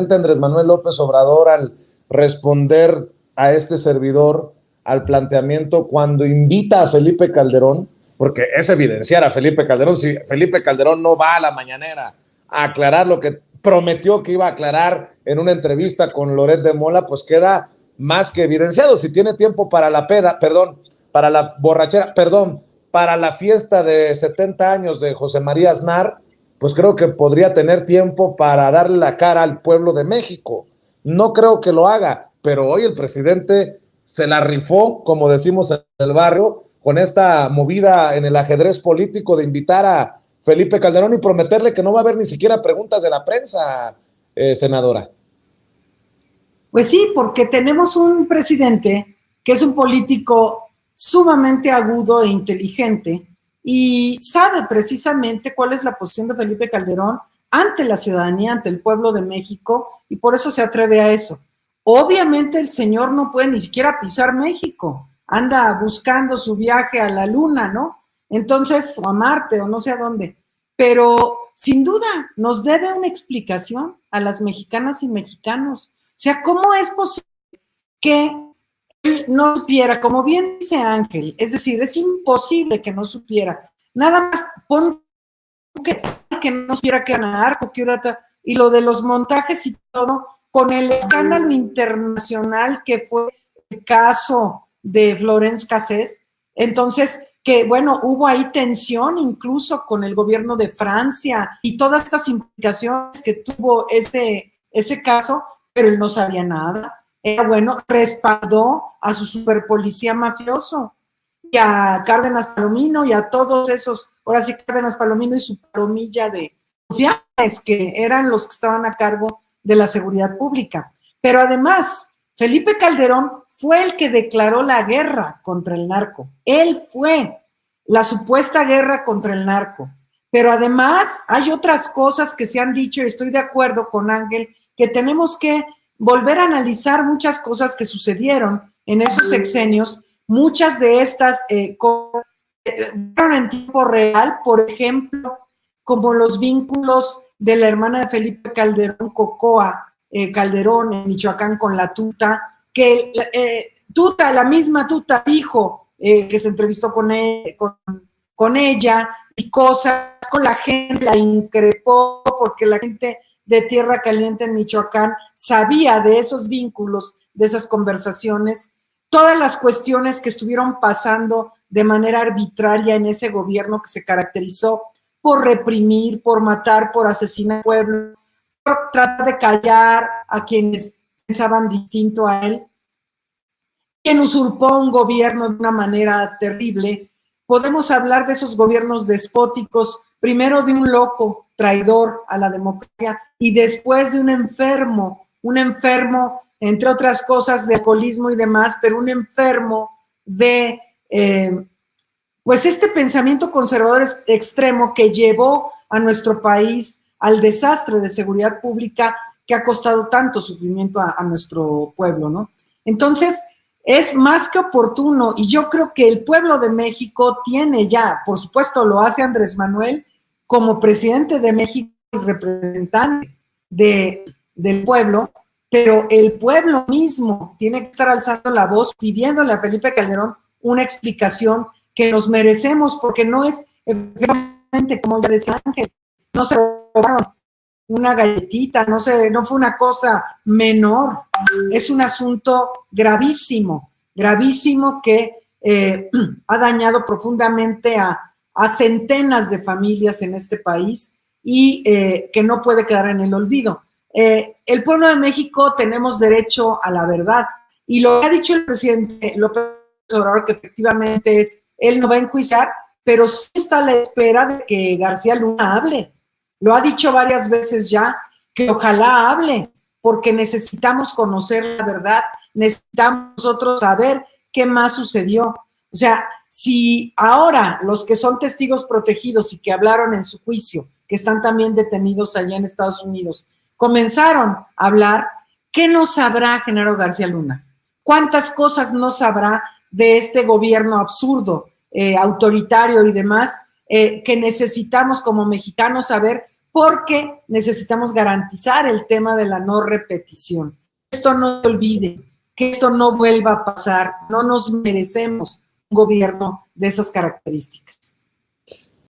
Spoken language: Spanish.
Andrés Manuel López Obrador al responder a este servidor al planteamiento cuando invita a Felipe Calderón, porque es evidenciar a Felipe Calderón, si Felipe Calderón no va a la mañanera a aclarar lo que prometió que iba a aclarar en una entrevista con Loret de Mola, pues queda más que evidenciado. Si tiene tiempo para la peda, perdón, para la borrachera, perdón, para la fiesta de 70 años de José María Aznar, pues creo que podría tener tiempo para darle la cara al pueblo de México. No creo que lo haga, pero hoy el presidente se la rifó, como decimos en el barrio, con esta movida en el ajedrez político de invitar a Felipe Calderón y prometerle que no va a haber ni siquiera preguntas de la prensa, senadora. Pues sí, porque tenemos un presidente que es un político sumamente agudo e inteligente y sabe precisamente cuál es la posición de Felipe Calderón ante la ciudadanía, ante el pueblo de México, y por eso se atreve a eso. Obviamente el señor no puede ni siquiera pisar México, anda buscando su viaje a la luna, ¿no? Entonces, o a Marte, o no sé a dónde, pero sin duda nos debe una explicación a las mexicanas y mexicanos. O sea, ¿cómo es posible que él no supiera, como bien dice Ángel? Es decir, es imposible que no supiera. Nada más pon que no supiera que era narco, que era, y lo de los montajes y todo, con el escándalo internacional que fue el caso de Florence Cassés. Entonces, que bueno, hubo ahí tensión incluso con el gobierno de Francia y todas estas implicaciones que tuvo ese caso, pero él no sabía nada. Era bueno, respaldó a su superpolicía mafioso y a Cárdenas Palomino y a todos esos, ahora sí Cárdenas Palomino y su palomilla de confiables que eran los que estaban a cargo de la seguridad pública. Pero además, Felipe Calderón fue el que declaró la guerra contra el narco. Él fue la supuesta guerra contra el narco. Pero además hay otras cosas que se han dicho y estoy de acuerdo con Ángel, que tenemos que volver a analizar muchas cosas que sucedieron en esos sexenios. Muchas de estas cosas fueron en tiempo real, por ejemplo, como los vínculos de la hermana de Felipe Calderón, Cocoa Calderón, en Michoacán, con la Tuta, que Tuta, la misma Tuta, dijo que se entrevistó con ella y cosas con la gente, la increpó porque la gente de Tierra Caliente en Michoacán sabía de esos vínculos, de esas conversaciones, todas las cuestiones que estuvieron pasando de manera arbitraria en ese gobierno que se caracterizó por reprimir, por matar, por asesinar al pueblo, por tratar de callar a quienes pensaban distinto a él, quien usurpó un gobierno de una manera terrible. Podemos hablar de esos gobiernos despóticos, primero de un loco traidor a la democracia y después de un enfermo, entre otras cosas, de alcoholismo y demás, pero un enfermo de pues este pensamiento conservador extremo que llevó a nuestro país al desastre de seguridad pública que ha costado tanto sufrimiento a nuestro pueblo, ¿no? Entonces, es más que oportuno y yo creo que el pueblo de México tiene ya, por supuesto lo hace Andrés Manuel como presidente de México y representante del pueblo, pero el pueblo mismo tiene que estar alzando la voz pidiéndole a Felipe Calderón una explicación que nos merecemos, porque no es, efectivamente, como ya decía Ángel, no se robaron una galletita, no fue una cosa menor, es un asunto gravísimo, gravísimo que ha dañado profundamente a centenas de familias en este país y que no puede quedar en el olvido. El pueblo de México tenemos derecho a la verdad y lo que ha dicho el presidente López Obrador, que efectivamente él no va a enjuiciar, pero sí está a la espera de que García Luna hable. Lo ha dicho varias veces ya, que ojalá hable, porque necesitamos conocer la verdad, necesitamos nosotros saber qué más sucedió. O sea, si ahora los que son testigos protegidos y que hablaron en su juicio, que están también detenidos allá en Estados Unidos, comenzaron a hablar, ¿qué no sabrá Genaro García Luna? ¿Cuántas cosas no sabrá de este gobierno absurdo, autoritario y demás, que necesitamos como mexicanos saber porque necesitamos garantizar el tema de la no repetición. Que esto no se olvide, que esto no vuelva a pasar, no nos merecemos un gobierno de esas características.